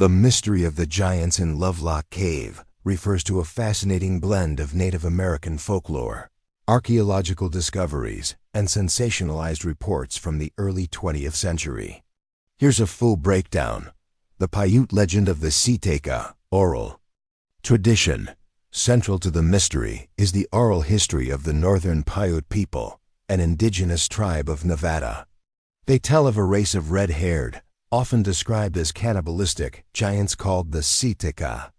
The mystery of the giants in Lovelock Cave refers to a fascinating blend of Native American folklore, archaeological discoveries, and sensationalized reports from the early 20th century. Here's a full breakdown. The Paiute legend of the Siteka, oral tradition. Central to the mystery is the oral history of the northern Paiute people, an indigenous tribe of Nevada. They tell of a race of red-haired, often described as cannibalistic, giants called the Siteka.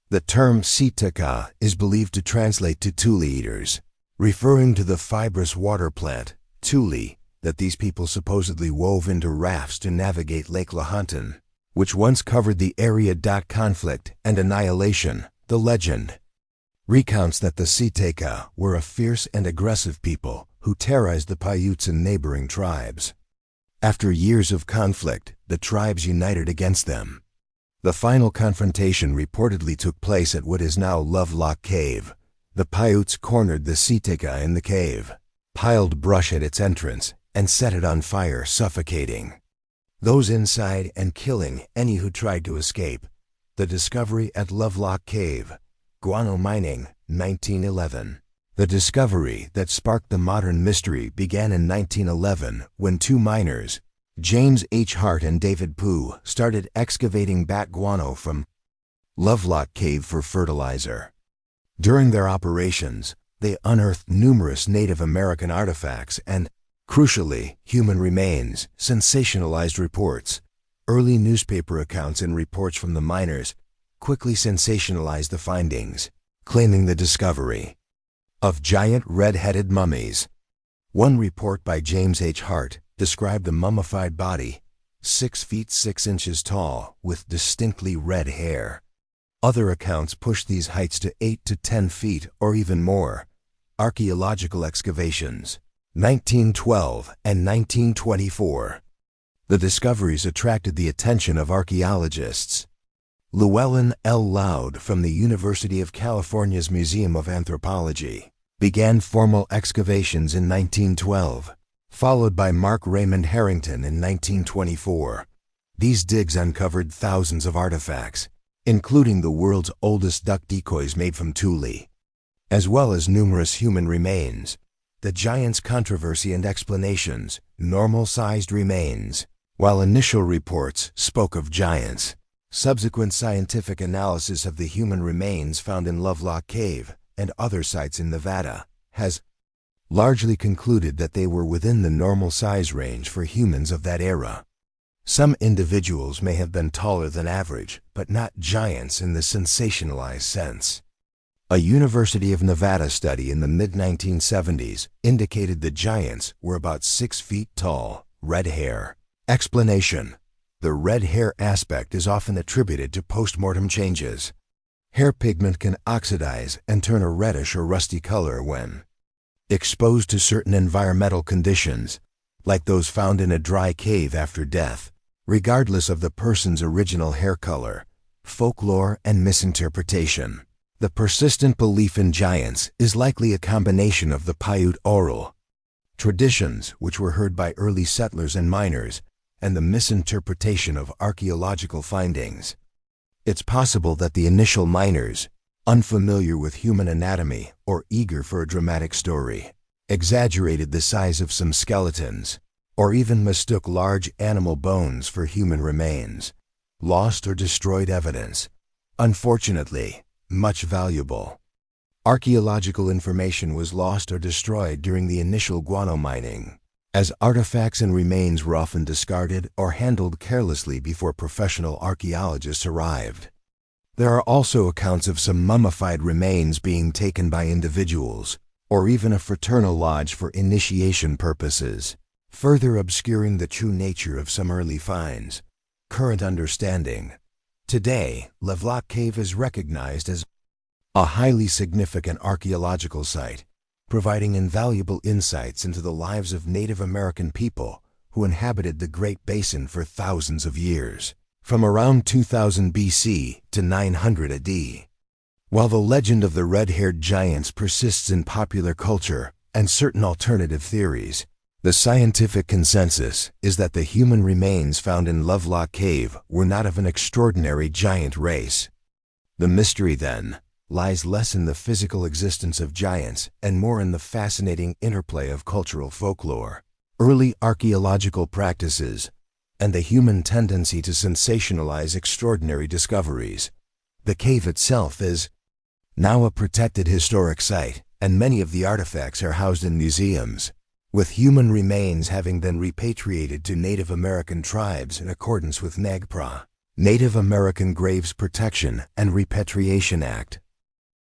The term Siteka is believed to translate to tule eaters, referring to the fibrous water plant, tule, that these people supposedly wove into rafts to navigate Lake Lahontan, which once covered the area. Conflict and annihilation. The legend recounts that the Siteka were a fierce and aggressive people who terrorized the Paiutes and neighboring tribes. After years of conflict, the tribes united against them. The final confrontation reportedly took place at what is now Lovelock Cave. The Paiutes cornered the Siteka in the cave, piled brush at its entrance, and set it on fire, suffocating those inside and killing any who tried to escape. The discovery at Lovelock Cave. Guano mining, 1911. The discovery that sparked the modern mystery began in 1911 when two miners, James H. Hart and David Pooh, started excavating bat guano from Lovelock Cave for fertilizer. During their operations, they unearthed numerous Native American artifacts and, crucially, human remains. Sensationalized reports. Early newspaper accounts and reports from the miners quickly sensationalized the findings, claiming the discovery of giant red-headed mummies. One report by James H. Hart described the mummified body, 6 feet 6 inches tall, with distinctly red hair. Other accounts pushed these heights to 8 to 10 feet or even more. Archaeological excavations, 1912 and 1924. The discoveries attracted the attention of archaeologists. Llewellyn L. Loud from the University of California's Museum of Anthropology began formal excavations in 1912, followed by Mark Raymond Harrington in 1924. These digs uncovered thousands of artifacts, including the world's oldest duck decoys made from tule, as well as numerous human remains. The giants' controversy and explanations. Normal-sized remains. While initial reports spoke of giants, subsequent scientific analysis of the human remains found in Lovelock Cave and other sites in Nevada has largely concluded that they were within the normal size range for humans of that era. Some individuals may have been taller than average, but not giants in the sensationalized sense. A University of Nevada study in the mid-1970s indicated the giants were about 6 feet tall. Red hair. Explanation. The red hair aspect is often attributed to postmortem changes. Hair pigment can oxidize and turn a reddish or rusty color when exposed to certain environmental conditions, like those found in a dry cave after death, regardless of the person's original hair color. Folklore and misinterpretation. The persistent belief in giants is likely a combination of the Paiute oral traditions, which were heard by early settlers and miners, and the misinterpretation of archaeological findings. It's possible that the initial miners, unfamiliar with human anatomy or eager for a dramatic story, exaggerated the size of some skeletons, or even mistook large animal bones for human remains. Lost or destroyed evidence. Unfortunately, much valuable archaeological information was lost or destroyed during the initial guano mining, as artifacts and remains were often discarded or handled carelessly before professional archaeologists arrived. There are also accounts of some mummified remains being taken by individuals, or even a fraternal lodge for initiation purposes, further obscuring the true nature of some early finds. Current understanding. Today, Lovelock Cave is recognized as a highly significant archaeological site, providing invaluable insights into the lives of Native American people who inhabited the Great Basin for thousands of years, from around 2000 BC to 900 AD. While the legend of the red-haired giants persists in popular culture and certain alternative theories, The scientific consensus is that the human remains found in Lovelock Cave were not of an extraordinary giant race. The mystery, then, lies less in the physical existence of giants and more in the fascinating interplay of cultural folklore, early archaeological practices, and the human tendency to sensationalize extraordinary discoveries. The cave itself is now a protected historic site, and many of the artifacts are housed in museums, with human remains having been repatriated to Native American tribes in accordance with NAGPRA, Native American Graves Protection and Repatriation Act.